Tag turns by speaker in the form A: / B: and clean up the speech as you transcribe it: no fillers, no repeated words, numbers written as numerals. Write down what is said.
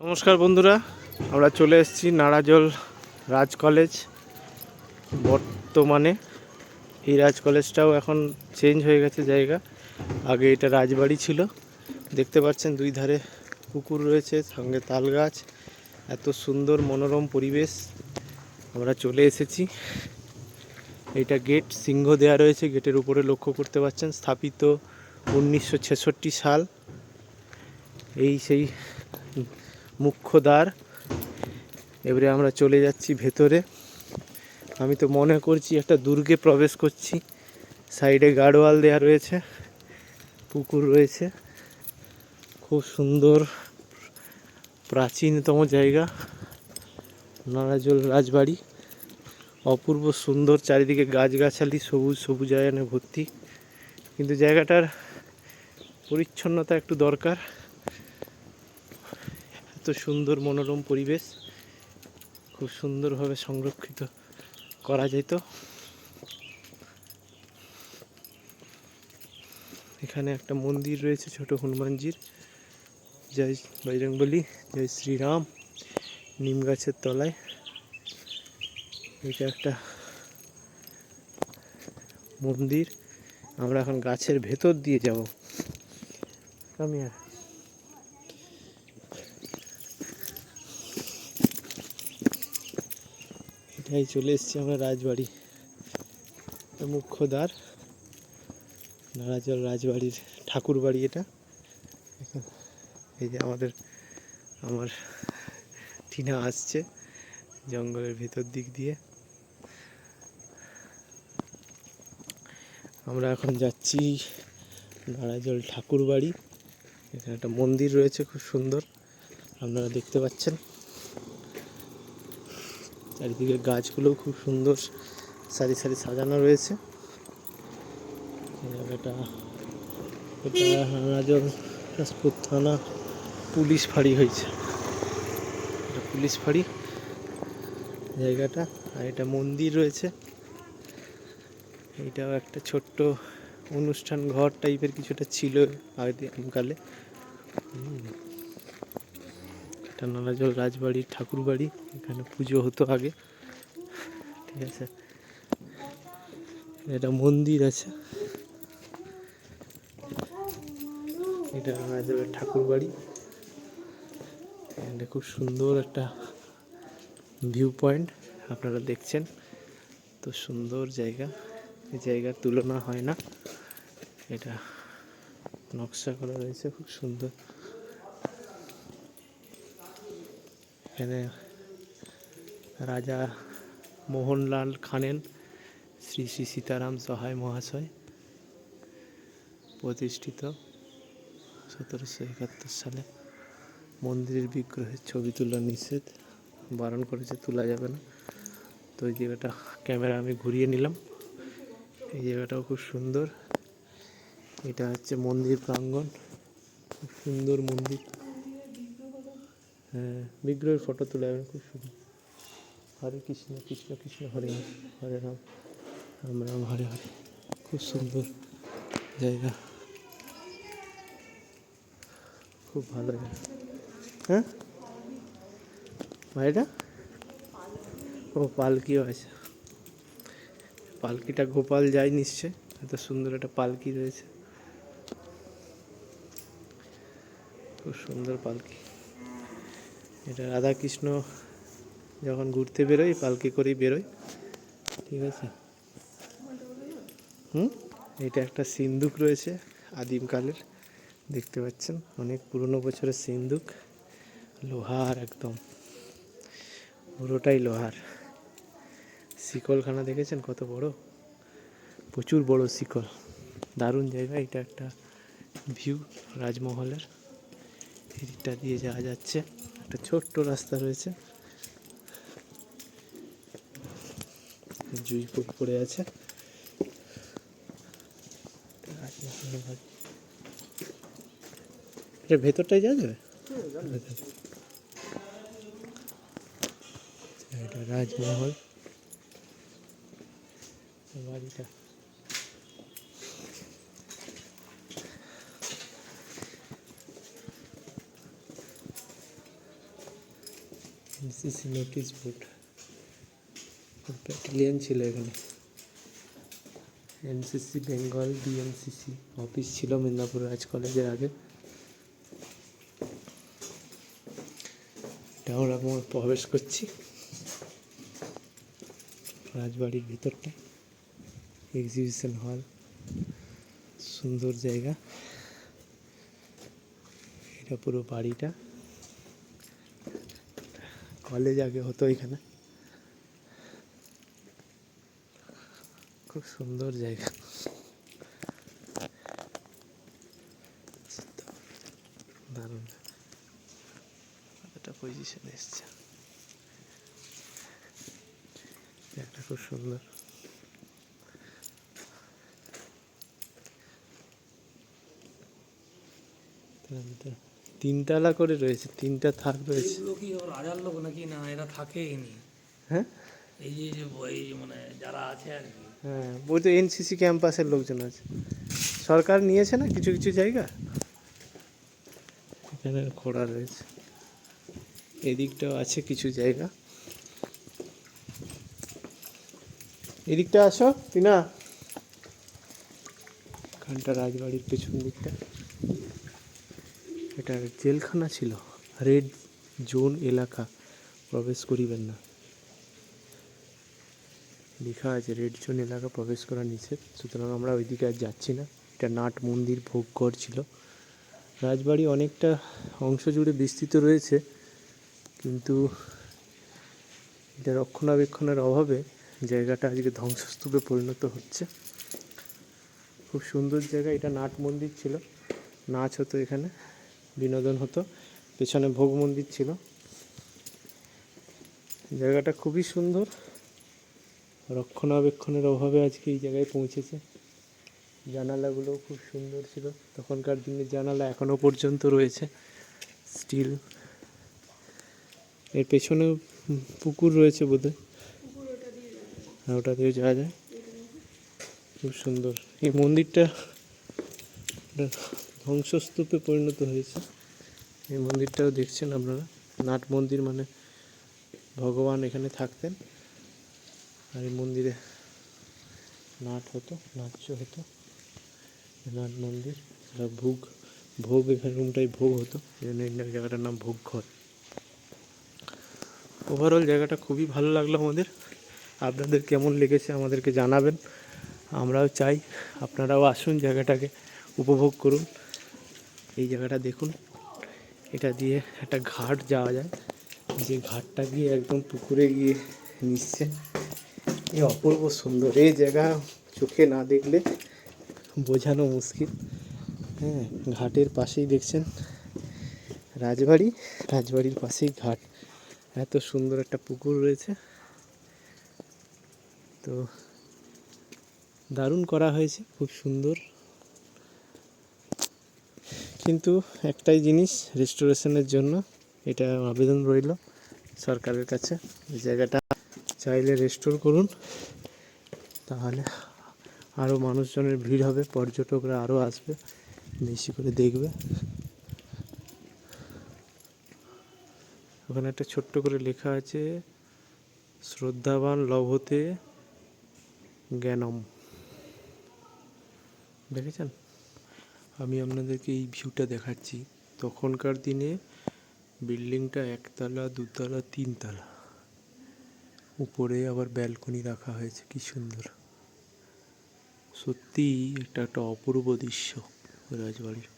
A: নমস্কার বন্ধুরা, আমরা চলে এসেছি নাড়াজল রাজ কলেজ। বর্তমানে এই রাজ কলেজটাও এখন চেঞ্জ হয়ে গেছে জায়গা। আগে এটা রাজবাড়ি ছিল। দেখতে পাচ্ছেন দুই ধারে পুকুর রয়েছে, সঙ্গে তাল গাছ। এত সুন্দর মনোরম পরিবেশ। আমরা চলে এসেছি। এইটা গেট, সিংহ দেয়া রয়েছে গেটের উপরে, লক্ষ্য করতে পাচ্ছেন। স্থাপিত 1966 সাল। এই সেই মুখ্য দ্বার। এবারে আমরা চলে যাচ্ছি ভেতরে। আমি তো মনে করছি একটা দুর্গে প্রবেশ করছি। সাইডে গার্ডওয়াল দেওয়া রয়েছে, পুকুর রয়েছে। খুব সুন্দর প্রাচীনতম জায়গা নাড়াজল রাজবাড়ি। অপূর্ব সুন্দর, চারিদিকে গাছগাছালি, সবুজ সবুজায়নে ভর্তি। কিন্তু জায়গাটার পরিচ্ছন্নতা একটু দরকার। এত সুন্দর মনোরম পরিবেশ খুব সুন্দরভাবে সংরক্ষিত করা যেত। এখানে একটা মন্দির রয়েছে, ছোট হনুমানজির। জয় বজরংবলী, জয় শ্রীরাম। নিম গাছের তলায়। এটা একটা মন্দির। আমরা এখন গাছের ভেতর দিয়ে যাব। আমি এটাই চলে এসেছি আমরা রাজবাড়ি, মুখ্য দ্বার নাড়াজল রাজবাড়ির ঠাকুর বাড়ি এটা। এই যে আমার টিনা আসছে জঙ্গলের ভেতর দিক দিয়ে। আমরা এখন যাচ্ছি নাড়াজল ঠাকুর বাড়ি। এখানে একটা মন্দির রয়েছে খুব সুন্দর, আপনারা দেখতে পাচ্ছেন। চারিদিকে গাছগুলো খুব সুন্দর সারি সারি সাজানো রয়েছে। জায়গাটা এটা নাড়াজল রাজপুর থানা পুলিশ ফাঁড়ি হয়েছে, এটা পুলিশ ফাঁড়ি জায়গাটা। আর এটা মন্দির রয়েছে। এইটাও একটা ছোট্ট অনুষ্ঠান ঘর টাইপের কিছুটা ছিল আগেকালে। এটা নাড়াজল রাজবাড়ির ঠাকুর বাড়ি। এখানে পুজো হতো আগে, ঠিক আছে। এটা মন্দির আছে। এটা নাড়াজলের ঠাকুর বাড়ি। এটা খুব সুন্দর একটা ভিউ পয়েন্ট, আপনারা দেখছেন। তো সুন্দর জায়গা, এই জায়গার তুলনা হয় না। এটা নকশা করা রয়েছে খুব সুন্দর। এখানে রাজা মোহনলাল খানেন, শ্রী শ্রী সীতারাম সহায় মহাশয় প্রতিষ্ঠিত 1771 সালে। মন্দিরের বিগ্রহের ছবি তোলা নিষেধ, বারণ করেছে, তোলা যাবে না। তো এই জায়গাটা ক্যামেরা আমি ঘুরিয়ে নিলাম। এই জায়গাটাও খুব সুন্দর। এটা হচ্ছে মন্দির প্রাঙ্গণ, খুব সুন্দর মন্দির। হ্যাঁ, বিগ্রহের ফটো তোলা যাবে, খুব সুন্দর। হরে কৃষ্ণ কৃষ্ণ কৃষ্ণ হরে হরে রাম রাম রাম হরে হরে। খুব সুন্দর জায়গা, খুব ভালো জায়গা। হ্যাঁ ভাইটা, ও পালকিও আছে। পালকিটা গোপাল যায় নিশ্চয়, এত সুন্দর একটা পালকি রয়েছে। খুব সুন্দর পালকি। এটা রাধাকৃষ্ণ যখন ঘুরতে বেরোয় পালকি করেই বেরোয়, ঠিক আছে। এটা একটা সিন্দুক রয়েছে আদিমকালের, দেখতে পাচ্ছেন। অনেক পুরনো বছরের সিন্দুক, লোহার, একদম পুরোটাই লোহার। শিকলখানা দেখেছেন কত বড়, প্রচুর বড় শিকল। দারুণ জায়গা। এটা একটা ভিউ রাজমহলের। এদিকটা দিয়ে যাওয়া যাচ্ছে, একটা ছোট্ট রাস্তা রয়েছে। জুঁই ফুল পড়ে আছে। এটা ভেতরটাই যাওয়া যাবে। এটা রাজমহল বাড়িটা। এনসিসি নোটিশ বোর্ড, ব্যাটালিয়ন ছিল এখানে। এনসিসি বেঙ্গল বিএমসিসি অফিস ছিল মেদিনীপুর রাজ কলেজের আগে। এটা আমরা প্রবেশ করছি রাজবাড়ির ভিতরটা, এক্সিবিশন হল, সুন্দর জায়গা। এটা পুরো বাড়িটা, কলেজ আগে হতো এখানে। খুব সুন্দর জায়গা, দারুণ একটা পজিশন এসছে, একটা খুব সুন্দর। তিনতলা করে রয়েছে, তিনটা থাক রয়েছে।
B: এগুলো কি রাজার লোক নাকি না এরা থাকেনি?
A: হ্যাঁ,
B: এই যে এই মানে যারা আছে আর কি।
A: হ্যাঁ, ওই তো এনসিসি ক্যাম্পাসের লোকজন আছে, সরকার নিয়েছে না কিছু কিছু জায়গা, এখানে খোঁড়া রয়েছে। এদিকটাও আছে কিছু জায়গা। এদিকটা আসো টিনা, এখানটা রাজবাড়ির পেছন দিকটা। এটা জেলখানা ছিল, রেড জোন এলাকা, প্রবেশ করিবেন না লেখা আছে, রেড জোন এলাকা প্রবেশ করা নিষেধ, সুতরাং আমরা ওইদিকে আর যাচ্ছি না। এটা নাট মন্দির ভোগঘর ছিল। রাজবাড়ি অনেকটা অংশ জুড়ে বিস্তৃত রয়েছে, কিন্তু এটা রক্ষণাবেক্ষণের অভাবে জায়গাটা আজকে ধ্বংসস্তূপে পরিণত হচ্ছে। খুব সুন্দর জায়গা, এটা নাট মন্দির ছিল, নাচ হতো এখানে, বিনোদন হতো, পেছনে ভোগ মন্দির ছিল। জায়গাটা খুবই সুন্দর, রক্ষণাবেক্ষণের অভাবে আজকে এই জায়গায় পৌঁছেছে। জানালাগুলোও খুব সুন্দর ছিল, তখনকার দিনের জানালা এখনও পর্যন্ত রয়েছে স্টিল। এর পেছনেও পুকুর রয়েছে বোধহয়, হ্যাঁ ওটা দিয়ে যাওয়া যায়। খুব সুন্দর এই মন্দিরটা, ধ্বংসস্তূপে পরিণত হয়েছে। এই মন্দিরটাও দেখছেন আপনারা, নাট মন্দির মানে ভগবান এখানে থাকতেন, আর এই মন্দিরে নাট হতো, নাট্য হতো। নাট মন্দির, ভোগ ভোগ এখানে রুমটাই ভোগ হতো, এই জন্য এই জায়গাটার নাম ভোগ ঘর। ওভারঅল জায়গাটা খুবই ভালো লাগলো আমাদের। আপনাদের কেমন লেগেছে আমাদেরকে জানাবেন, আমরাও চাই আপনারাও আসুন, জায়গাটাকে উপভোগ করুন। এই জায়গাটা দেখুন, এটা দিয়ে একটা ঘাট যাওয়া যায়, যে ঘাটটা গিয়ে একদম পুকুরে গিয়ে মিশছে। এই অপূর্ব সুন্দর এই জায়গা, চোখে না দেখলে বোঝানো মুশকিল। হ্যাঁ, ঘাটের পাশেই দেখছেন রাজবাড়ি, রাজবাড়ির পাশেই ঘাট, এত সুন্দর একটা পুকুর রয়েছে। তো দারুণ করা হয়েছে, খুব সুন্দর। কিন্তু একটাই জিনিস, রেস্টোরেশনের জন্য এটা আবেদন রইল সরকারের কাছে, এই জায়গাটা চাইলে রেস্টোর করুন, তাহলে আরও মানুষজনের ভিড় হবে, পর্যটকরা আরও আসবে, বেশি করে দেখবে। ওখানে একটা ছোট্ট করে লেখা আছে, শ্রদ্ধাবান লভতে জ্ঞানম, দেখেছেন? আমি আপনাদেরকে এই ভিউটা দেখাচ্ছি, তখনকার দিনে বিল্ডিংটা একতলা, দুতলা, তিনতলা, উপরে আবার ব্যালকনি রাখা হয়েছে, কি সুন্দর। সত্যি একটা একটা অপূর্ব দৃশ্য রাজবাড়ির।